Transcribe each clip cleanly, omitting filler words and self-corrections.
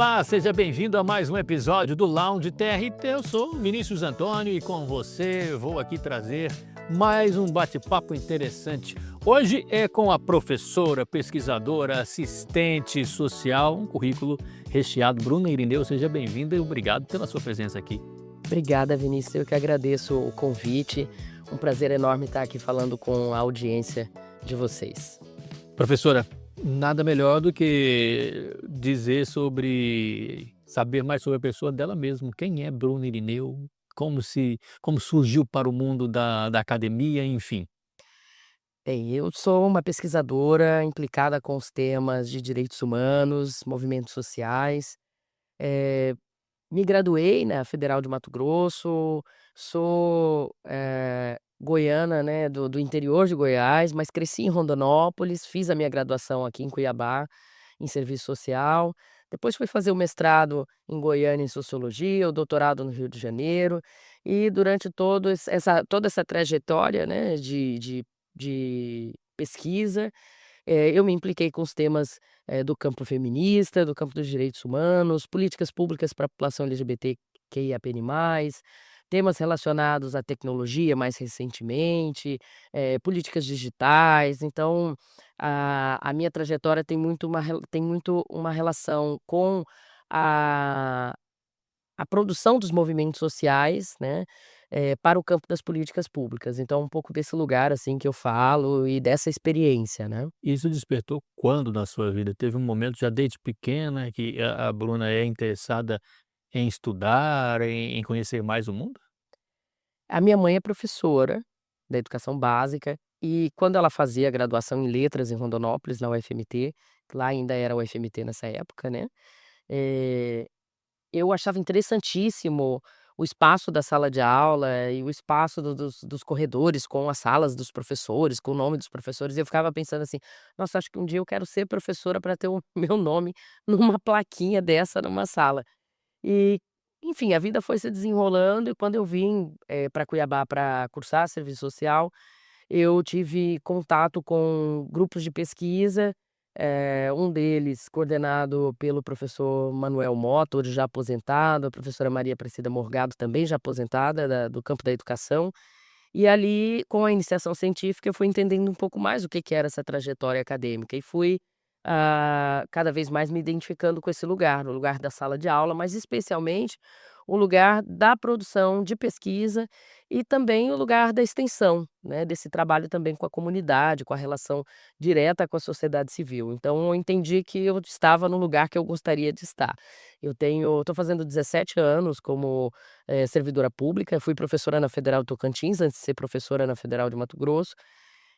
Olá, seja bem-vindo a mais um episódio do Lounge TRT. Eu sou Vinícius Antônio e com você vou aqui trazer mais um bate-papo interessante. Hoje é com a professora, pesquisadora, assistente social, um currículo recheado. Bruna Irineu, seja bem-vinda e obrigado pela sua presença aqui. Obrigada, Vinícius. Eu que agradeço o convite. Um prazer enorme estar aqui falando com a audiência de vocês. Professora, nada melhor do que saber mais sobre a pessoa dela mesma. Quem é Bruna Irineu? Como surgiu para o mundo da academia, enfim. Bem, eu sou uma pesquisadora implicada com os temas de direitos humanos, movimentos sociais. Eh, Me graduei na Federal de Mato Grosso, sou, goiana, né, do interior de Goiás, mas cresci em Rondonópolis, fiz a minha graduação aqui em Cuiabá, em serviço social. Depois fui fazer o mestrado em Goiânia em sociologia, o doutorado no Rio de Janeiro, e durante toda essa trajetória, né, de pesquisa, eu me impliquei com os temas, do campo feminista, do campo dos direitos humanos, políticas públicas para a população LGBTQIAPN+, temas relacionados à tecnologia mais recentemente, políticas digitais. Então, a minha trajetória tem muito uma relação com a a produção dos movimentos sociais, né, para o campo das políticas públicas. Então, um pouco desse lugar, assim, que eu falo e dessa experiência, né. Isso despertou quando na sua vida? Teve um momento já desde pequena que a Bruna é interessada em estudar, em conhecer mais o mundo? A minha mãe é professora da educação básica e quando ela fazia graduação em letras em Rondonópolis, na UFMT, lá ainda era UFMT nessa época, né, eh, eu achava interessantíssimo o espaço da sala de aula e o espaço dos corredores com as salas dos professores, com o nome dos professores, e eu ficava pensando assim: "Nossa, acho que um dia eu quero ser professora para ter o meu nome numa plaquinha dessa numa sala". E, enfim, a vida foi se desenrolando e quando eu vim, pra Cuiabá para cursar serviço social, eu tive contato com grupos de pesquisa, um deles coordenado pelo professor Manuel Mota, hoje já aposentado, a professora Maria Aparecida Morgado, também já aposentada do campo da educação. E ali, com a iniciação científica, eu fui entendendo um pouco mais o que que era essa trajetória acadêmica e fui, cada vez mais me identificando com esse lugar, o lugar da sala de aula, mas especialmente o lugar da produção de pesquisa e também o lugar da extensão, né, desse trabalho também com a comunidade, com a relação direta com a sociedade civil. Então eu entendi que eu estava no lugar que eu gostaria de estar. Estou fazendo 17 anos como servidora pública, fui professora na Federal do Tocantins, antes de ser professora na Federal de Mato Grosso,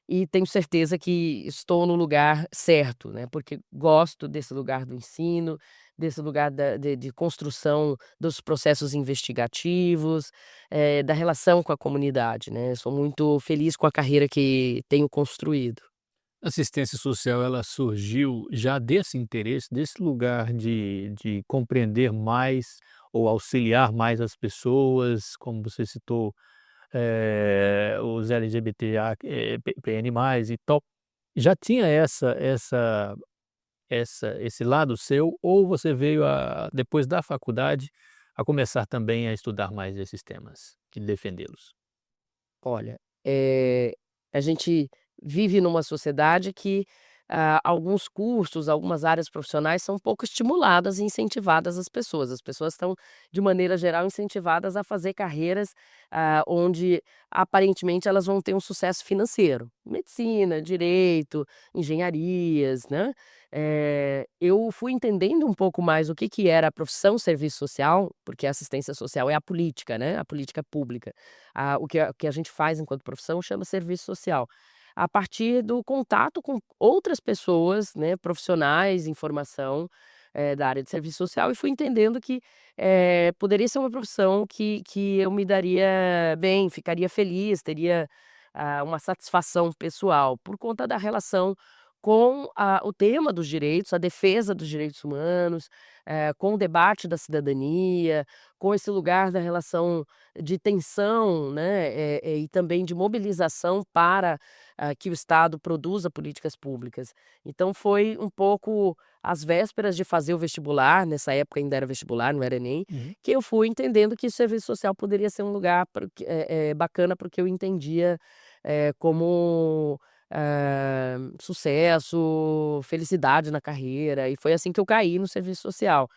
e tenho certeza que estou no lugar certo, né, porque gosto desse lugar do ensino, desse lugar de construção dos processos investigativos, da relação com a comunidade, né. Sou muito feliz com a carreira que tenho construído. Assistência social, ela surgiu já desse interesse, desse lugar de compreender mais ou auxiliar mais as pessoas, como você citou, os LGBTA, PN+, e tal. Já tinha esse lado seu ou você veio depois da faculdade, a começar também a estudar mais esses temas, de defendê-los? Olha, a gente vive numa sociedade que, alguns cursos, algumas áreas profissionais são pouco estimuladas e incentivadas às pessoas. As pessoas estão, de maneira geral, incentivadas a fazer carreiras, onde aparentemente elas vão ter um sucesso financeiro. Medicina, direito, engenharias, né. Eu fui entendendo um pouco mais o que que era a profissão serviço social, porque a assistência social é a política, né, a política pública. O que a gente faz enquanto profissão chama serviço social. A partir do contato com outras pessoas, né, profissionais em formação, da área de serviço social e fui entendendo que, poderia ser uma profissão que eu me daria bem, ficaria feliz, teria, uma satisfação pessoal, por conta da relação com o tema dos direitos, a defesa dos direitos humanos, com o debate da cidadania, com esse lugar da relação de tensão, né, e também de mobilização para, que o Estado produza políticas públicas. Então foi um pouco às vésperas de fazer o vestibular, nessa época ainda era vestibular, não era Enem, Uhum. que eu fui entendendo que o serviço social poderia ser um lugar bacana, porque eu entendia, como sucesso, felicidade na carreira, e foi assim que eu caí no serviço social,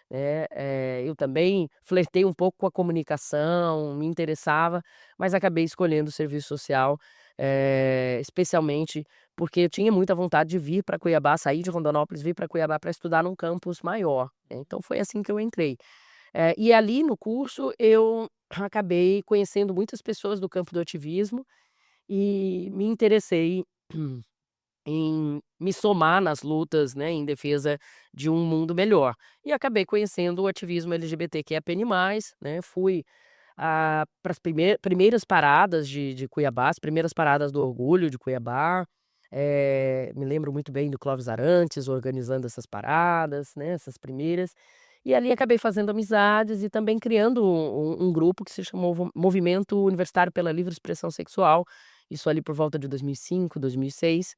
né. Eu também flertei um pouco com a comunicação, me interessava, mas acabei escolhendo o serviço social, especialmente porque eu tinha muita vontade de vir para Cuiabá, sair de Rondonópolis, vir para Cuiabá para estudar num campus maior, né, então foi assim que eu entrei. E ali no curso eu acabei conhecendo muitas pessoas do campo do ativismo e me interessei em me somar nas lutas, né, em defesa de um mundo melhor. E acabei conhecendo o ativismo LGBTQIAPN+, né, fui, para as primeiras paradas de Cuiabá, as primeiras paradas do orgulho de Cuiabá, me lembro muito bem do Clóvis Arantes organizando essas paradas, né, essas primeiras, e ali acabei fazendo amizades e também criando um grupo que se chamou Movimento Universitário pela Livre Expressão Sexual, isso ali por volta de 2005, 2006.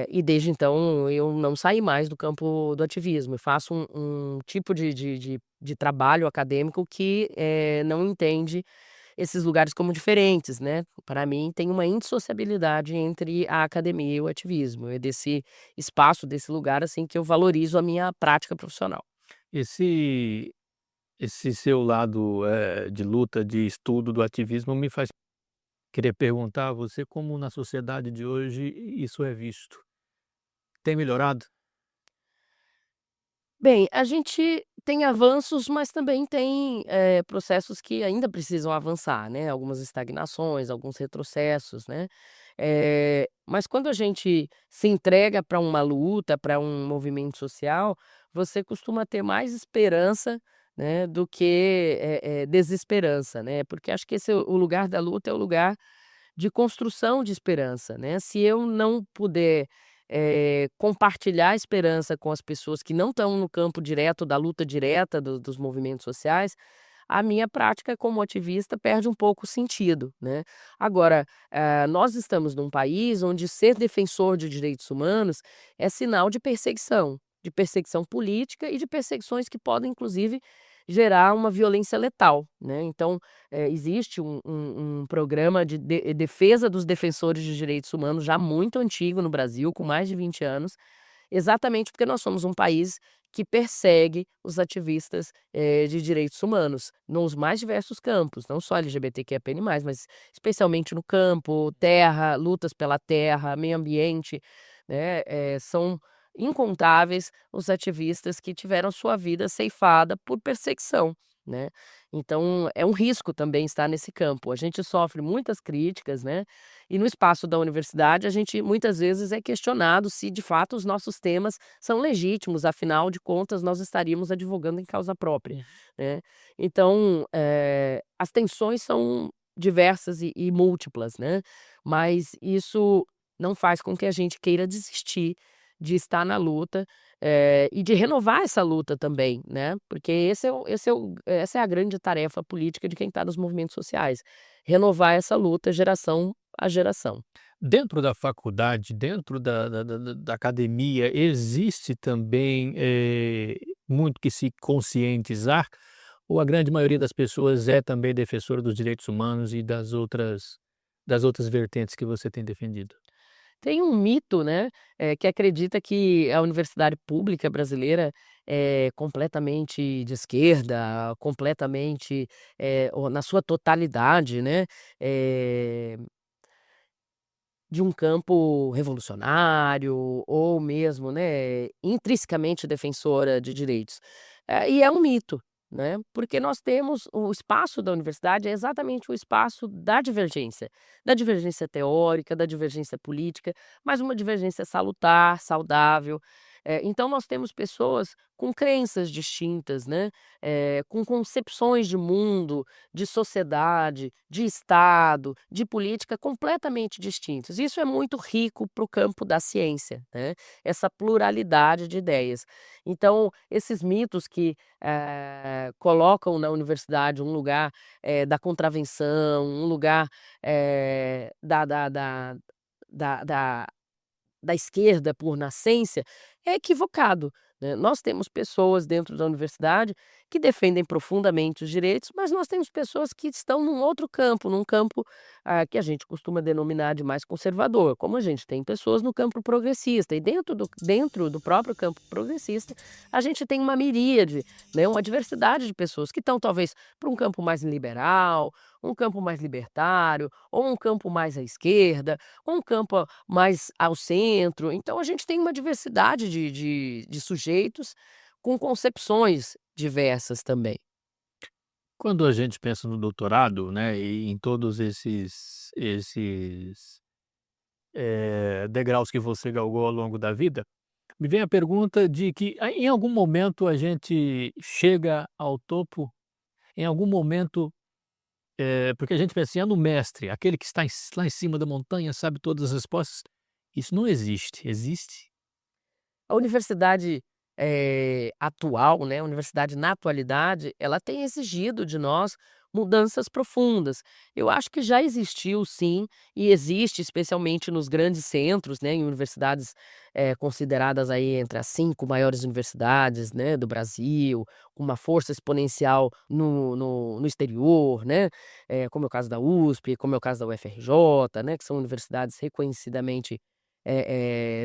E desde então eu não saí mais do campo do ativismo, eu faço um tipo de trabalho acadêmico que, não entende esses lugares como diferentes, né. Para mim tem uma indissociabilidade entre a academia e o ativismo, é desse espaço, desse lugar, assim, que eu valorizo a minha prática profissional. Esse esse seu lado, de luta, de estudo do ativismo me faz querer perguntar a você como na sociedade de hoje isso é visto. Tem melhorado? Bem, a gente tem avanços, mas também tem, processos que ainda precisam avançar, né, algumas estagnações, alguns retrocessos, né. Mas quando a gente se entrega para uma luta, para um movimento social, você costuma ter mais esperança, né, do que, desesperança, né, porque acho que esse é o lugar da luta é o lugar de construção de esperança, né. Se eu não puder, compartilhar a esperança com as pessoas que não estão no campo direto da luta direta dos movimentos sociais, a minha prática como ativista perde um pouco o sentido, né. Agora, nós estamos num país onde ser defensor de direitos humanos é sinal de perseguição política e de perseguições que podem inclusive gerar uma violência letal, né. Então, existe um programa de defesa dos defensores de direitos humanos já muito antigo no Brasil, com mais de 20 anos, exatamente porque nós somos um país que persegue os ativistas, de direitos humanos, nos mais diversos campos, não só LGBTQIAPN+, mas especialmente no campo, terra, lutas pela terra, meio ambiente, né, são incontáveis os ativistas que tiveram sua vida ceifada por perseguição, né. Então é um risco também estar nesse campo. A gente sofre muitas críticas, né, e no espaço da universidade a gente muitas vezes é questionado se de fato os nossos temas são legítimos, afinal de contas nós estaríamos advogando em causa própria, Uhum. né. Então, as tensões são diversas e múltiplas, né, mas isso não faz com que a gente queira desistir de estar na luta, e de renovar essa luta também, né, porque essa é a grande tarefa política de quem está nos movimentos sociais, renovar essa luta geração a geração. Dentro da faculdade, dentro da academia, existe também, muito que se conscientizar, ou a grande maioria das pessoas é também defensora dos direitos humanos e das outras vertentes que você tem defendido? Tem um mito, né, que acredita que a universidade pública brasileira é completamente de esquerda, completamente, ou na sua totalidade, né, eh de um campo revolucionário ou mesmo, né, intrinsecamente defensora de direitos. E é um mito, né, porque nós temos o espaço da universidade é exatamente o espaço da divergência teórica, da divergência política, mas uma divergência salutar, saudável, Então nós temos pessoas com crenças distintas, né, com concepções de mundo, de sociedade, de Estado, de política completamente distintas. Isso é muito rico para o campo da ciência, né, essa pluralidade de ideias. Então, esses mitos que, colocam na universidade um lugar, da contravenção, um lugar, da da esquerda por nascência, é equivocado, né. Nós temos pessoas dentro da universidade que defendem profundamente os direitos, mas nós temos pessoas que estão num outro campo, num campo, que a gente costuma denominar de mais conservador, como a gente tem pessoas no campo progressista, e dentro do próprio campo progressista, a gente tem uma miríade, né, uma diversidade de pessoas que estão talvez para um campo mais liberal, um campo mais libertário, ou um campo mais à esquerda, ou um campo mais ao centro. Então a gente tem uma diversidade de sujeitos com concepções diversas também. Quando a gente pensa no doutorado, né, e em todos esses, degraus que você galgou ao longo da vida, me vem a pergunta de que, em algum momento a gente chega ao topo, em algum momento, porque a gente pensa assim: "Ah, no mestre, aquele que está lá em cima da montanha, sabe todas as respostas", isso não existe. Existe? A universidade, atual, né, a universidade na atualidade, ela tem exigido de nós mudanças profundas. Eu acho que já existiu sim, e existe especialmente nos grandes centros, né, em universidades, consideradas aí entre as 5 maiores universidades, né, do Brasil, com uma força exponencial no exterior, né, como é o caso da USP, como é o caso da UFRJ, né, que são universidades reconhecidamente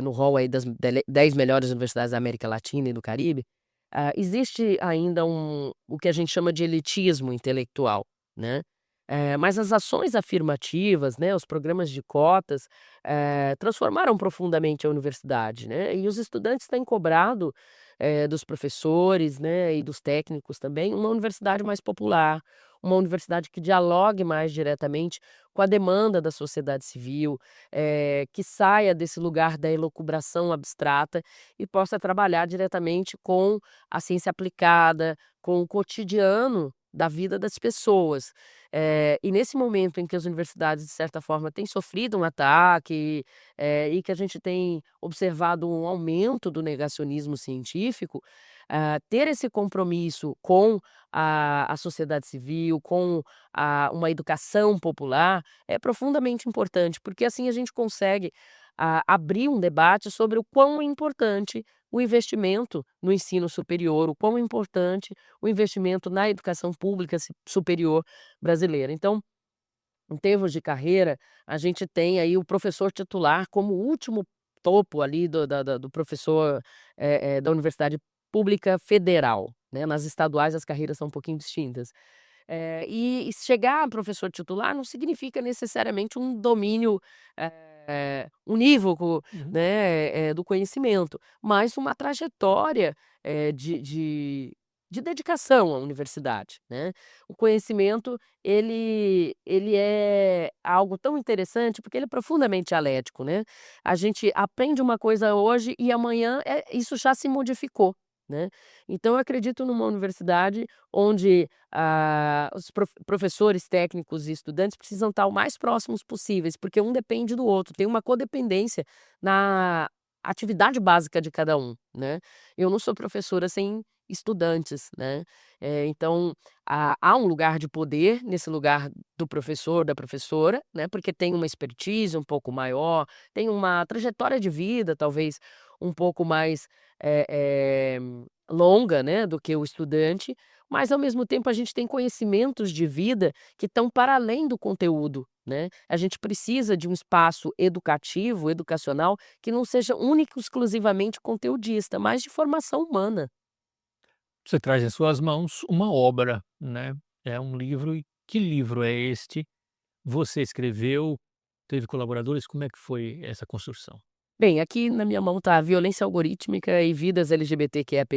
no rol aí das 10 melhores universidades da América Latina e do Caribe, existe ainda o que a gente chama de elitismo intelectual, né. Mas as ações afirmativas, né, os programas de cotas, transformaram profundamente a universidade, né, e os estudantes têm cobrado, dos professores, né, e dos técnicos também, uma universidade mais popular, uma universidade que dialogue mais diretamente com a demanda da sociedade civil, que saia desse lugar da elucubração abstrata e possa trabalhar diretamente com a ciência aplicada, com o cotidiano da vida das pessoas. E nesse momento em que as universidades, de certa forma, têm sofrido um ataque, e que a gente tem observado um aumento do negacionismo científico, ter esse compromisso com a sociedade civil, com uma educação popular, é profundamente importante, porque assim a gente consegue, abrir um debate sobre o quão é importante o investimento no ensino superior, o quão é importante o investimento na educação pública superior brasileira. Então, em termos de carreira, a gente tem aí o professor titular como o último topo ali do professor, da universidade pública federal, né, nas estaduais as carreiras são um pouquinho distintas. E chegar a professor titular não significa necessariamente um domínio, unívoco, Uhum. né, do conhecimento, mas uma trajetória, de dedicação à universidade, né. O conhecimento ele é algo tão interessante, porque ele é profundamente dialético, né. A gente aprende uma coisa hoje e amanhã, isso já se modificou, né. Então eu acredito numa universidade onde os professores, técnicos e estudantes precisam estar o mais próximos possíveis, porque um depende do outro, tem uma codependência na atividade básica de cada um, né. Eu não sou professora sem estudantes, né, então há um lugar de poder nesse lugar do professor, da professora, né, porque tem uma expertise um pouco maior, tem uma trajetória de vida talvez um pouco mais, eh eh, longa, né, do que o estudante, mas ao mesmo tempo a gente tem conhecimentos de vida que estão para além do conteúdo, né. A gente precisa de um espaço educativo, educacional, que não seja único exclusivamente conteudista, mas de formação humana. Você traz em suas mãos uma obra, né, é um livro. E que livro é este? Você escreveu? Teve colaboradores? Como é que foi essa construção? Bem, aqui na minha mão está Violência Algorítmica e Vidas LGBTQIAP+,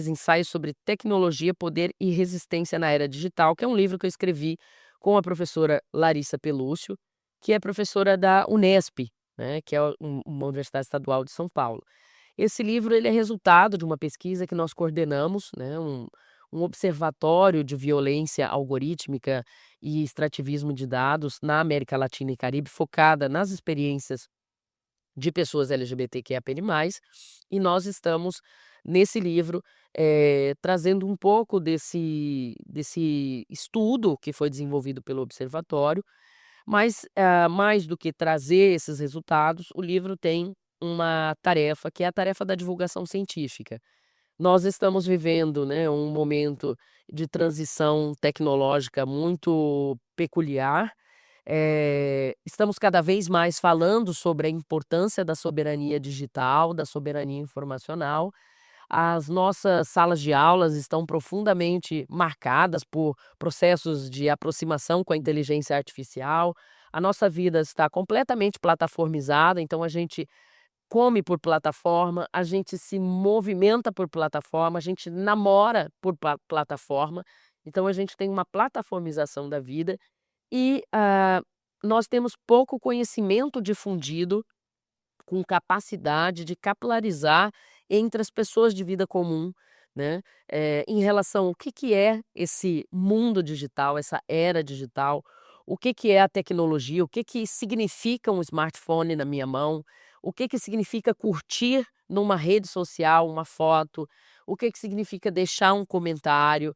ensaios sobre tecnologia, poder e resistência na era digital, que é um livro que eu escrevi com a professora Larissa Pelúcio, que é professora da Unesp, né, que é uma universidade estadual de São Paulo. Esse livro ele é resultado de uma pesquisa que nós coordenamos, né, um observatório de violência algorítmica e extrativismo de dados na América Latina e Caribe, focada nas experiências de pessoas LGBTQIAPN+, e nós estamos, nesse livro, trazendo um pouco desse estudo que foi desenvolvido pelo observatório, mas, mais do que trazer esses resultados, o livro tem uma tarefa, que é a tarefa da divulgação científica. Nós estamos vivendo, né, um momento de transição tecnológica muito peculiar. Estamos cada vez mais falando sobre a importância da soberania digital, da soberania informacional. As nossas salas de aulas estão profundamente marcadas por processos de aproximação com a inteligência artificial. A nossa vida está completamente plataformizada, então a gente come por plataforma, a gente se movimenta por plataforma, a gente namora por plataforma. Então a gente tem uma plataformização da vida e, nós temos pouco conhecimento difundido com capacidade de capilarizar entre as pessoas de vida comum, né, em relação ao que é esse mundo digital, essa era digital, o que é a tecnologia, o que significa um smartphone na minha mão, o que significa curtir numa rede social uma foto, o que significa deixar um comentário,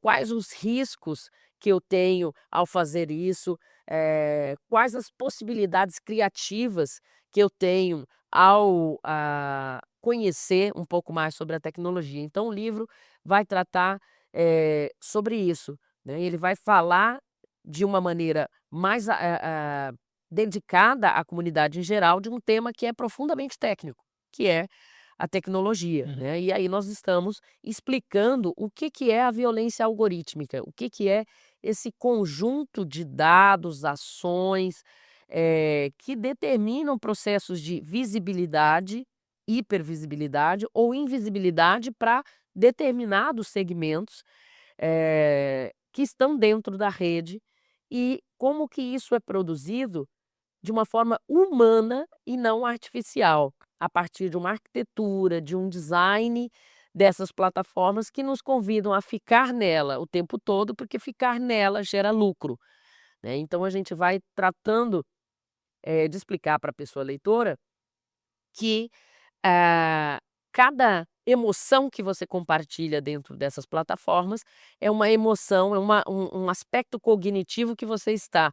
quais os riscos que eu tenho ao fazer isso, quais as possibilidades criativas que eu tenho ao, conhecer um pouco mais sobre a tecnologia. Então o livro vai tratar, sobre isso, né, ele vai falar de uma maneira mais dedicada à comunidade em geral, de um tema que é profundamente técnico, que é a tecnologia, Uhum. né. E aí nós estamos explicando o que é a violência algorítmica, o que é esse conjunto de dados, ações, que determinam processos de visibilidade, hipervisibilidade ou invisibilidade para determinados segmentos, que estão dentro da rede e como que isso é produzido de uma forma humana e não artificial, a partir de uma arquitetura, de um design dessas plataformas que nos convidam a ficar nela o tempo todo, porque ficar nela gera lucro, né. Então a gente vai tratando, de explicar para a pessoa leitora que, ah, cada emoção que você compartilha dentro dessas plataformas é uma emoção, é um aspecto cognitivo que você está,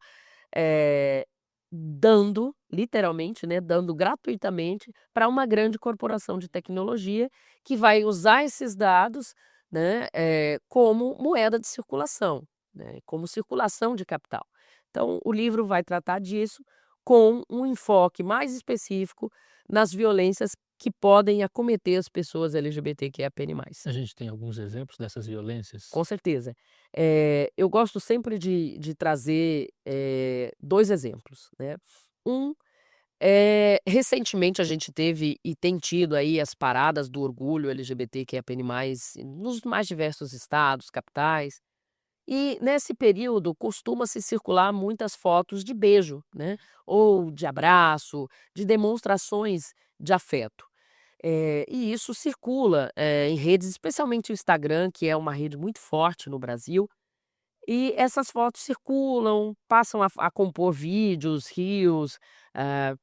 eh, dando, literalmente, né, dando gratuitamente para uma grande corporação de tecnologia que vai usar esses dados, né, como moeda de circulação, né, como circulação de capital. Então o livro vai tratar disso com um enfoque mais específico nas violências que podem acometer as pessoas LGBTQIAPN+. A gente tem alguns exemplos dessas violências? Com certeza. Eu gosto sempre de trazer, 2 exemplos, né. Um, recentemente a gente teve e tem tido aí as paradas do orgulho LGBTQIAPN+, nos mais diversos estados, capitais, e nesse período costuma-se circular muitas fotos de beijo, né, ou de abraço, de demonstrações de afeto. E isso circula, em redes, especialmente o Instagram, que é uma rede muito forte no Brasil, e essas fotos circulam, passam a compor vídeos, reels, ah,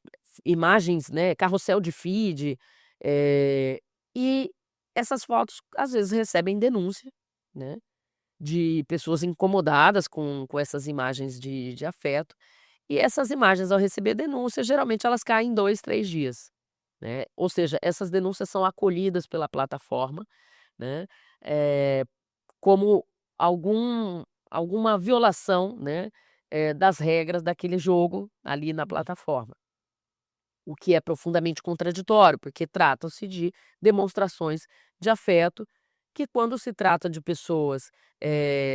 imagens, né, carrossel de feed, e essas fotos às vezes recebem denúncia, né, de pessoas incomodadas com essas imagens de afeto, e essas imagens ao receber denúncia, geralmente elas caem em 2, 3 dias, né, ou seja, essas denúncias são acolhidas pela plataforma, né, eh, como algum alguma violação, né, das regras daquele jogo ali na plataforma. O que é profundamente contraditório, porque tratam-se de demonstrações de afeto, que quando se trata de pessoas,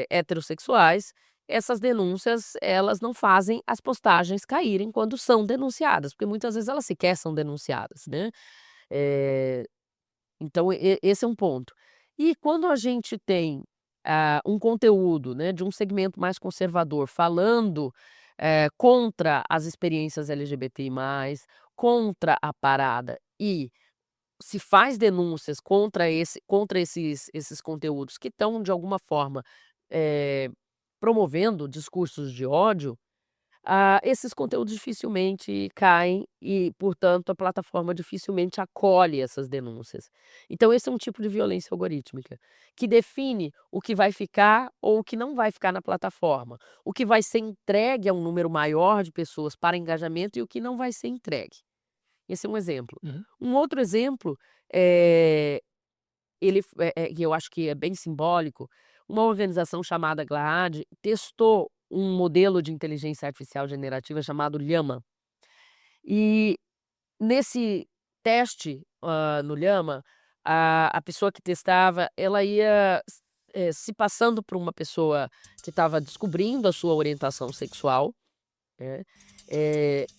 heterossexuais, essas denúncias, elas não fazem as postagens caírem quando são denunciadas, porque muitas vezes elas sequer são denunciadas, né. Eh, então esse é um ponto. E quando a gente tem, um conteúdo, né, de um segmento mais conservador falando, contra as experiências LGBTI+, contra a parada e se faz denúncias contra esses conteúdos que estão, de alguma forma, eh, promovendo discursos de ódio, esses conteúdos dificilmente caem e, portanto, a plataforma dificilmente acolhe essas denúncias. Então esse é um tipo de violência algorítmica, que define o que vai ficar ou o que não vai ficar na plataforma, o que vai ser entregue a um número maior de pessoas para engajamento e o que não vai ser entregue. Esse é um exemplo. Uhum. Um outro exemplo, eh, que eu acho que é bem simbólico, uma organização chamada GLAAD testou um modelo de inteligência artificial generativa chamado Llama. E nesse teste, no Llama, a pessoa que testava, ela ia se passando por uma pessoa que estava descobrindo a sua orientação sexual, né,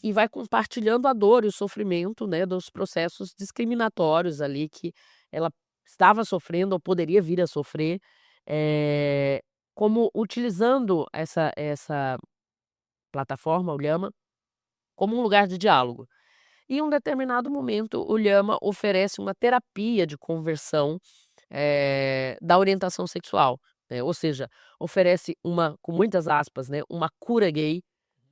e vai compartilhando a dor e o sofrimento, né, dos processos discriminatórios ali que ela estava sofrendo ou poderia vir a sofrer, eh, como utilizando essa plataforma, o Llama, como um lugar de diálogo. E em um determinado momento, o Llama oferece uma terapia de conversão, da orientação sexual, né, ou seja, oferece uma, com muitas aspas, né, uma cura gay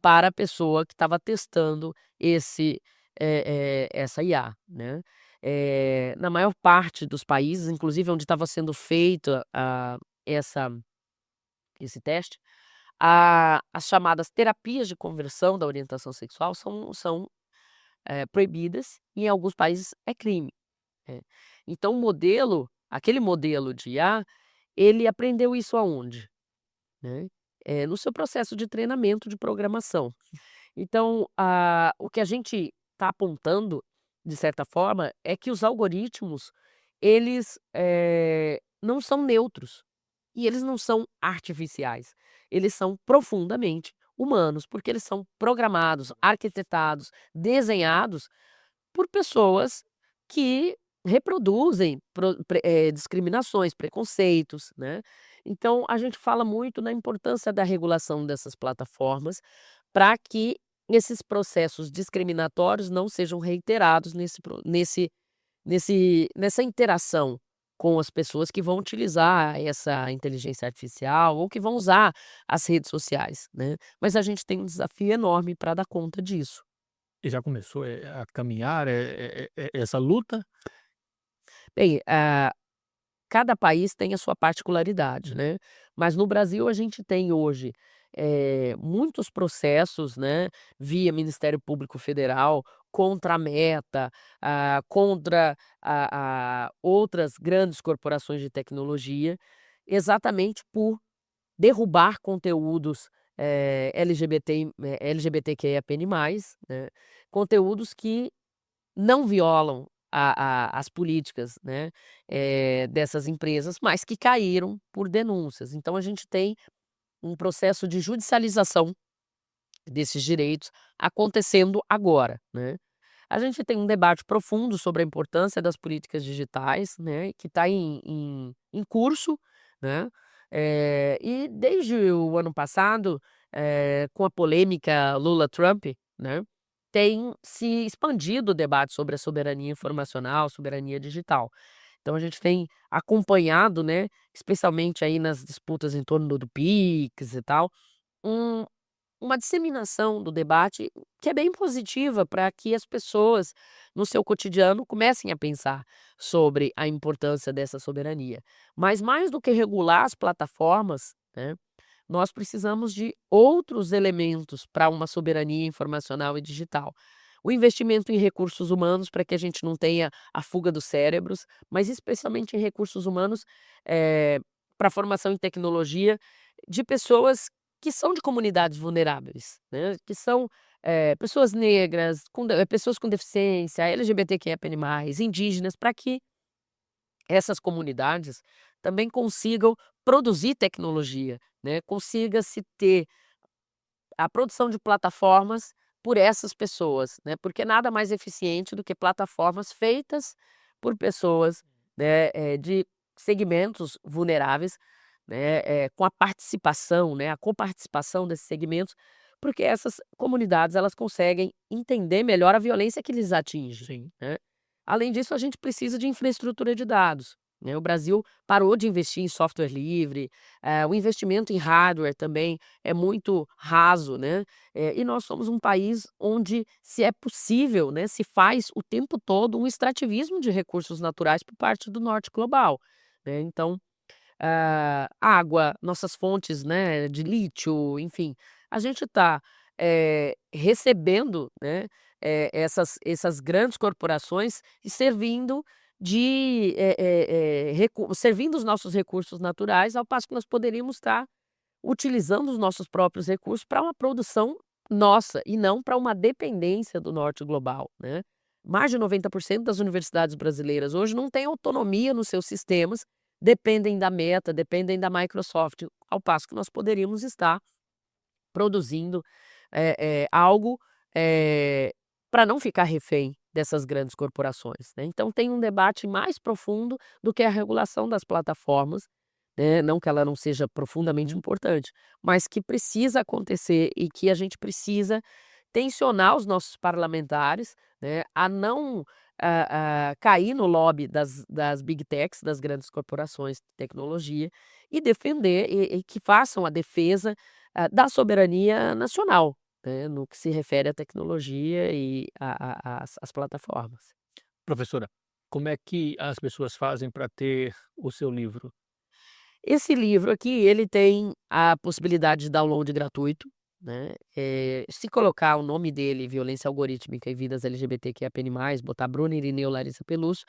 para a pessoa que estava testando essa IA, né. Na maior parte dos países, inclusive onde estava sendo feita essa esse teste, as chamadas terapias de conversão da orientação sexual são proibidas e em alguns países é crime, né. Então aquele modelo de IA, ele aprendeu isso aonde? Né, no seu processo de treinamento de programação. Então, o que a gente está apontando, de certa forma, é que os algoritmos, eles, não são neutros e eles não são artificiais. Eles são profundamente humanos, porque eles são programados, arquitetados, desenhados por pessoas que reproduzem discriminações, preconceitos, né. Então a gente fala muito na importância da regulação dessas plataformas, para que esses processos discriminatórios não sejam reiterados nessa interação com as pessoas que vão utilizar essa inteligência artificial ou que vão usar as redes sociais, né. Mas a gente tem um desafio enorme para dar conta disso. E já começou, a caminhar, essa luta? Bem, cada país tem a sua particularidade, Uhum. né, mas no Brasil a gente tem hoje, muitos processos, né, via Ministério Público Federal contra a Meta, contra a outras grandes corporações de tecnologia, exatamente por derrubar conteúdos, LGBTQIAPN+, né, conteúdos que não violam as políticas, né, dessas empresas, mas que caíram por denúncias. Então a gente tem um processo de judicialização desses direitos acontecendo agora, né. A gente tem um debate profundo sobre a importância das políticas digitais, né, que está em curso, né, e desde o ano passado, com a polêmica Lula-Trump, né, tem se expandido o debate sobre a soberania informacional, soberania digital. Então a gente tem acompanhado, né, especialmente aí nas disputas em torno do Pix e tal, um uma disseminação do debate que é bem positiva para que as pessoas, no seu cotidiano, comecem a pensar sobre a importância dessa soberania. Mas mais do que regular as plataformas, né, nós precisamos de outros elementos para uma soberania informacional e digital. O investimento em recursos humanos para que a gente não tenha a fuga dos cérebros, mas especialmente em recursos humanos, para formação em tecnologia de pessoas que são de comunidades vulneráveis, né, que são, pessoas negras, pessoas com deficiência, LGBTQIAPN+, indígenas, para que essas comunidades também consigam produzir tecnologia, né, consiga-se ter a produção de plataformas por essas pessoas, né, porque nada mais eficiente do que plataformas feitas por pessoas, né, de segmentos vulneráveis, né, com a participação, né, a coparticipação desses segmentos, porque essas comunidades elas conseguem entender melhor a violência que lhes atinge, Sim. né. Além disso, a gente precisa de infraestrutura de dados, né. O Brasil parou de investir em software livre, o investimento em hardware também é muito raso, né. E nós somos um país onde se é possível, né, se faz o tempo todo um extrativismo de recursos naturais por parte do norte global, né. Então, água, nossas fontes, né, de lítio, enfim, a gente está recebendo, né, essas grandes corporações e servindo de, servindo os nossos recursos naturais, ao passo que nós poderíamos estar utilizando os nossos próprios recursos para uma produção nossa e não para uma dependência do norte global, né. Mais de 90% das universidades brasileiras hoje não têm autonomia nos seus sistemas, dependem da Meta, dependem da Microsoft, ao passo que nós poderíamos estar produzindo, algo, para não ficar refém dessas grandes corporações, né. Então tem um debate mais profundo do que a regulação das plataformas, né, não que ela não seja profundamente importante, mas que precisa acontecer e que a gente precisa tensionar os nossos parlamentares, né, a não, cair no lobby das big techs, das grandes corporações de tecnologia, e defender e que façam a defesa, da soberania nacional, né, no que se refere à tecnologia e às plataformas. Professora, como é que as pessoas fazem para ter o seu livro? Esse livro aqui, ele tem a possibilidade de download gratuito, né, se colocar o nome dele, Violência Algorítmica e Vidas LGBTQIAPN+, botar Bruna Irineu Larissa Peluso,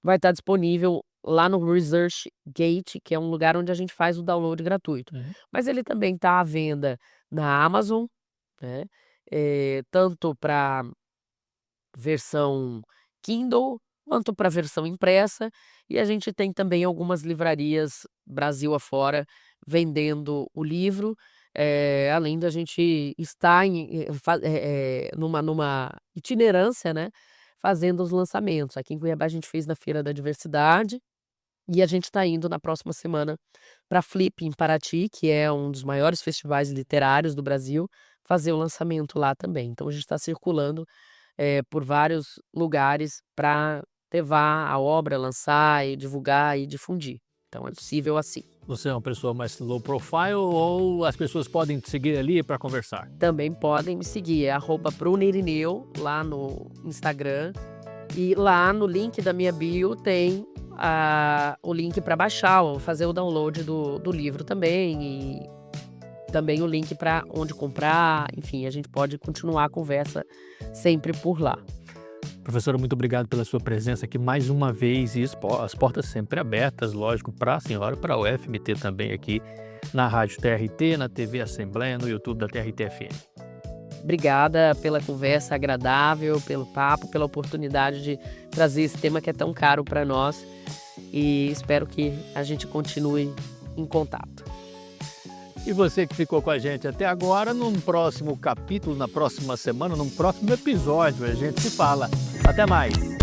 vai estar disponível lá no ResearchGate, que é um lugar onde a gente faz o download gratuito. Uhum. Mas ele também está à venda na Amazon, né, tanto para versão Kindle, quanto para versão impressa, e a gente tem também algumas livrarias Brasil afora vendendo o livro, além da gente estar numa itinerância, né, fazendo os lançamentos. Aqui em Cuiabá a gente fez na Feira da Diversidade, e a gente está indo na próxima semana para Flip, em Paraty, que é um dos maiores festivais literários do Brasil, fazer o lançamento lá também. Então a gente está circulando por vários lugares para levar a obra, lançar e divulgar e difundir. Então é possível assim. Você é uma pessoa mais low profile ou as pessoas podem te seguir ali para conversar? Também podem me seguir, é @brunairineu lá no Instagram, e lá no link da minha bio tem o link para baixar ou fazer o download do livro também, e também o link para onde comprar, enfim, a gente pode continuar a conversa sempre por lá. Professora, muito obrigado pela sua presença aqui mais uma vez e as portas sempre abertas, lógico, para a senhora, para o UFMT também aqui na Rádio TRT, na TV Assembleia, no YouTube da TRT-FM. Obrigada pela conversa agradável, pelo papo, pela oportunidade de trazer esse tema que é tão caro para nós, e espero que a gente continue em contato. E você que ficou com a gente até agora, num próximo capítulo, na próxima semana, num próximo episódio, a gente se fala. Até mais!